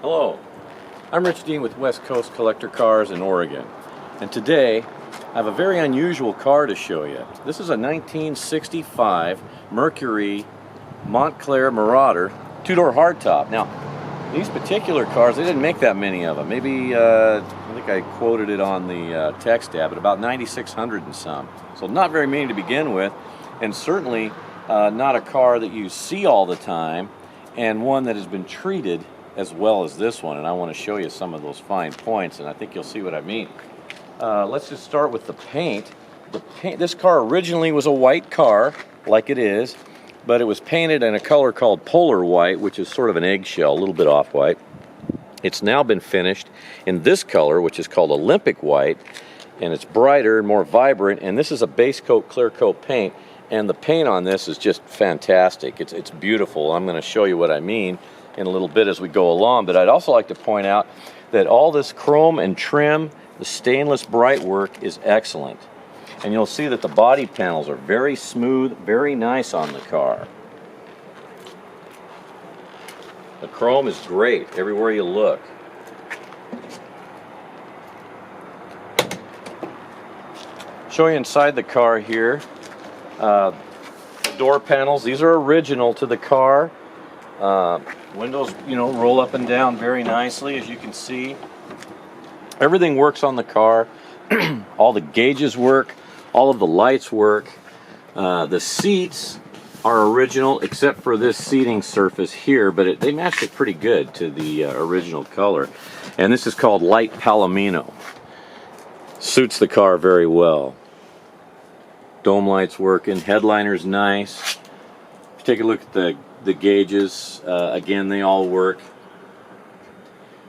Hello, I'm Rich Dean with West Coast Collector Cars in Oregon, and today I have a very unusual car to show you. This is a 1965 Mercury Montclair Marauder two-door hardtop. Now, these particular cars, they didn't make that many of them. Maybe, I think I quoted it on the text tab, at about 9,600 and some. So not very many to begin with, and certainly not a car that you see all the time, and one that has been treated as well as this one, and I want to show you some of those fine points, and I think you'll see what I mean. Let's just start with the paint. This car originally was a white car, like it is, but it was painted in a color called polar white, which is sort of an eggshell, a little bit off-white. It's now been finished in this color, which is called Olympic white, and it's brighter and more vibrant, and this is a base coat, clear coat paint, and the paint on this is just fantastic. It's beautiful. I'm going to show you what I mean in a little bit as we go along, but I'd also like to point out that all this chrome and trim, the stainless bright work is excellent. And you'll see that the body panels are very smooth, very nice on the car. The chrome is great everywhere you look. Show you inside the car here. The door panels, these are original to the car. Windows, roll up and down very nicely, as you can see. Everything works on the car. All the gauges work. All of the lights work. The seats are original, except for this seating surface here, but they matched it pretty good to the original color. And this is called light Palomino. Suits the car very well. Dome lights working. Headliner's nice. Take a look at the gauges. Again, they all work.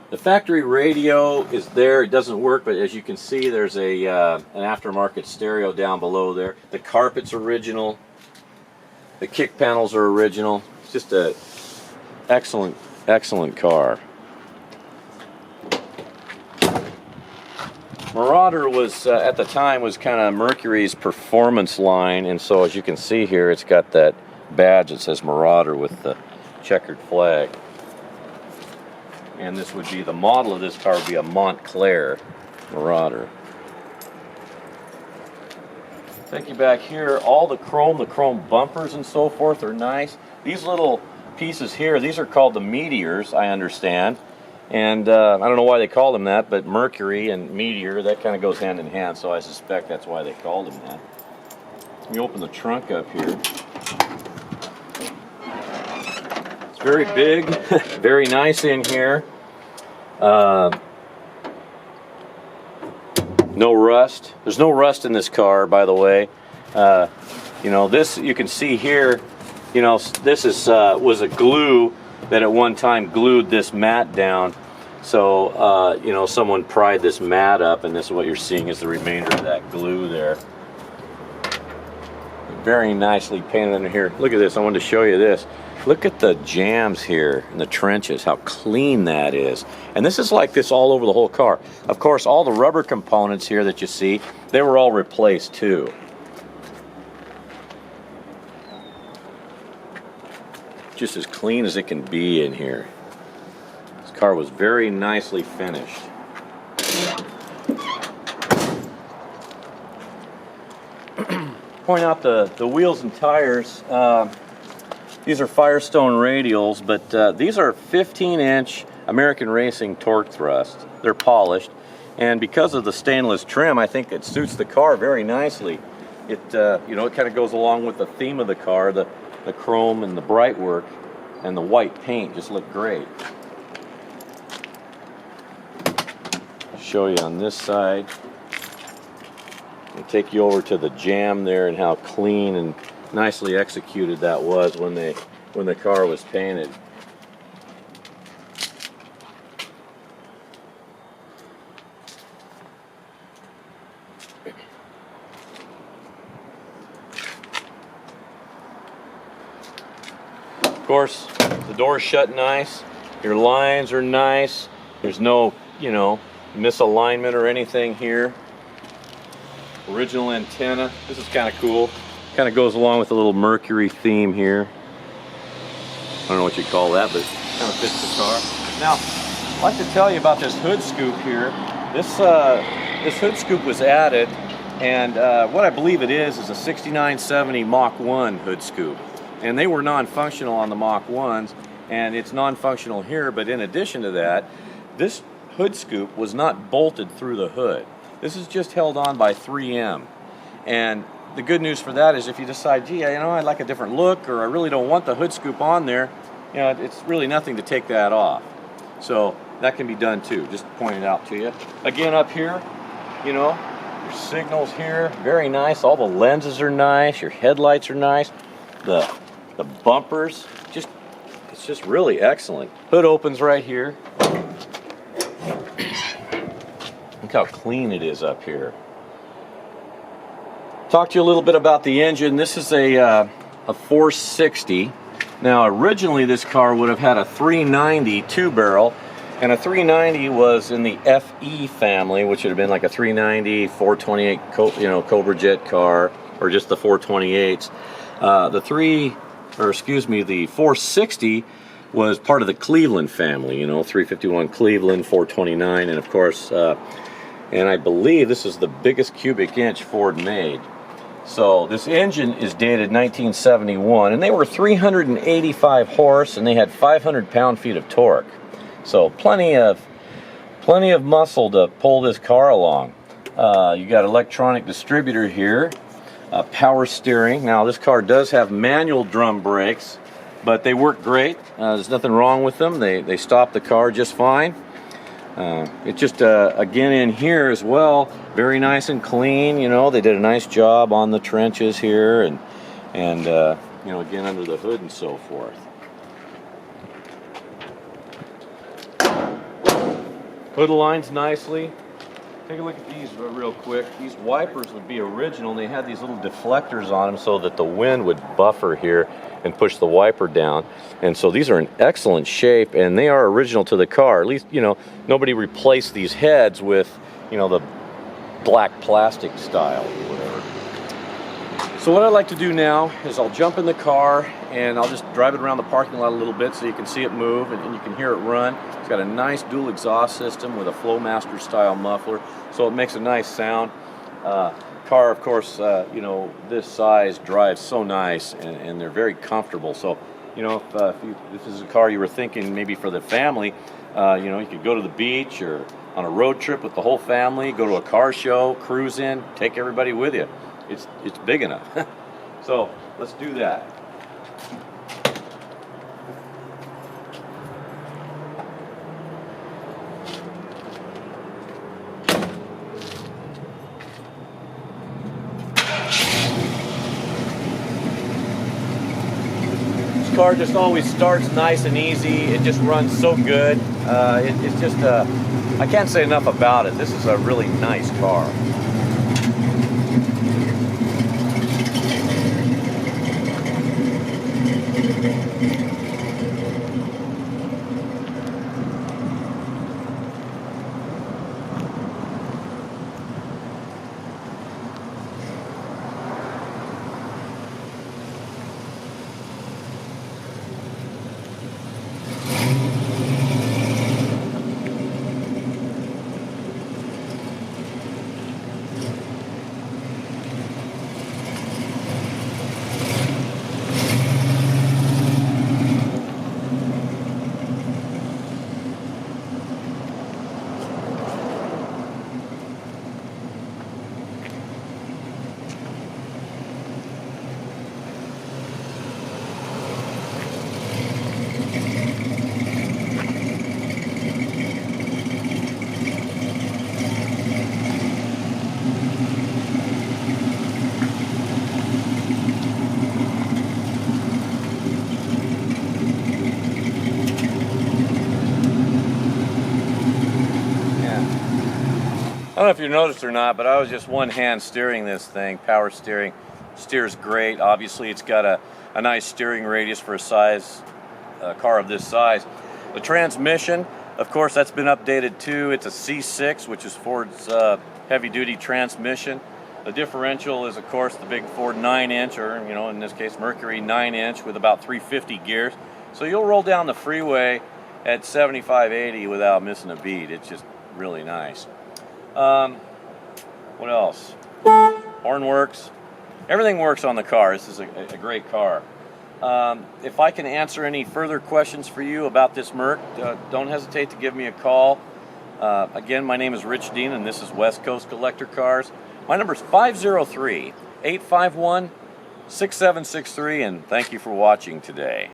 The factory radio is there. It doesn't work, but as you can see, there's an aftermarket stereo down below there. The carpet's original. The kick panels are original. It's just an excellent, excellent car. Marauder was, at the time, was kind of Mercury's performance line, and so as you can see here, it's got that badge that says Marauder with the checkered flag. And this would be, the model of this car would be a Montclair Marauder. Take you back here, all the chrome bumpers and so forth are nice. These little pieces here, these are called the meteors, I understand. And I don't know why they call them that, but Mercury and meteor, that kind of goes hand in hand, so I suspect that's why they called them that. Let me open the trunk up here. It's very big, very nice in here. No rust. There's no rust in this car, by the way. This, you can see here, this is was a glue that at one time glued this mat down. So, someone pried this mat up, and this is what you're seeing is the remainder of that glue there. Very nicely painted under here. Look at this. I wanted to show you this. Look at the jams here in the trenches, how clean that is. And this is like this all over the whole car. Of course, all the rubber components here that you see, they were all replaced too. Just as clean as it can be in here. This car was very nicely finished. Point out the wheels and tires. These are Firestone radials, but these are 15-inch American Racing torque thrust. They're polished, and because of the stainless trim, I think it suits the car very nicely. It it kind of goes along with the theme of the car. The chrome and the bright work and the white paint just look great. Show you on this side. I'll take you over to the jam there and how clean and nicely executed that was when the car was painted. Of course, the door's shut nice. Your lines are nice. There's no, misalignment or anything here. Original antenna. This is kind of cool. Kind of goes along with the little Mercury theme here. I don't know what you call that, but it kind of fits the car. Now, I'd like to tell you about this hood scoop here. This hood scoop was added, and what I believe it is a 6970 Mach 1 hood scoop. And they were non-functional on the Mach 1s, and it's non-functional here, but in addition to that, this hood scoop was not bolted through the hood. This is just held on by 3M. And the good news for that is if you decide, gee, I like a different look, or I really don't want the hood scoop on there, it's really nothing to take that off. So that can be done too, just pointing it out to you. Again, up here, your signals here, very nice. All the lenses are nice, your headlights are nice. The bumpers, it's just really excellent. Hood opens right here. Look how clean it is up here. Talk to you a little bit about the engine. This is a 460. Now originally this car would have had a 390 2-barrel, and a 390 was in the FE family, which would have been like a 390 428 Cobra Jet car, or just the 428s. The 460 was part of the Cleveland family, 351 Cleveland, 429, and of course, and I believe this is the biggest cubic inch Ford made. So this engine is dated 1971, and they were 385 horse, and they had 500 pound-feet of torque. So plenty of muscle to pull this car along. You got electronic distributor here, power steering. Now this car does have manual drum brakes, but they work great. There's nothing wrong with them. They stop the car just fine. It just again in here as well, very nice and clean. They did a nice job on the trenches here, and again under the hood and so forth. Hood aligns nicely. Take a look at these real quick. These wipers would be original, and they had these little deflectors on them so that the wind would buffer here and push the wiper down. And so these are in excellent shape, and they are original to the car. At least, nobody replaced these heads with, the black plastic style or whatever. So what I'd like to do now is I'll jump in the car and I'll just drive it around the parking lot a little bit so you can see it move and you can hear it run. It's got a nice dual exhaust system with a Flowmaster style muffler, so it makes a nice sound. Car, of course, this size drives so nice, and they're very comfortable. So, if this is a car you were thinking maybe for the family, you could go to the beach or on a road trip with the whole family, go to a car show, cruise in, take everybody with you. It's big enough. So let's do that. This car just always starts nice and easy. It just runs so good. It's just I can't say enough about it. This is a really nice car. I don't know if you noticed or not, but I was just one hand steering this thing. Power steering. Steers great. Obviously it's got a nice steering radius for a car of this size. The transmission, of course, that's been updated too. It's a C6, which is Ford's heavy duty transmission. The differential is, of course, the big Ford 9-inch, or in this case Mercury 9-inch with about 350 gears. So you'll roll down the freeway at 75, 80 without missing a beat. It's just really nice. What else? Horn works. Everything works on the car. This is a great car. If I can answer any further questions for you about this Merc, don't hesitate to give me a call. Again, my name is Rich Dean, and this is West Coast Collector Cars. My number is 503-851-6763, and thank you for watching today.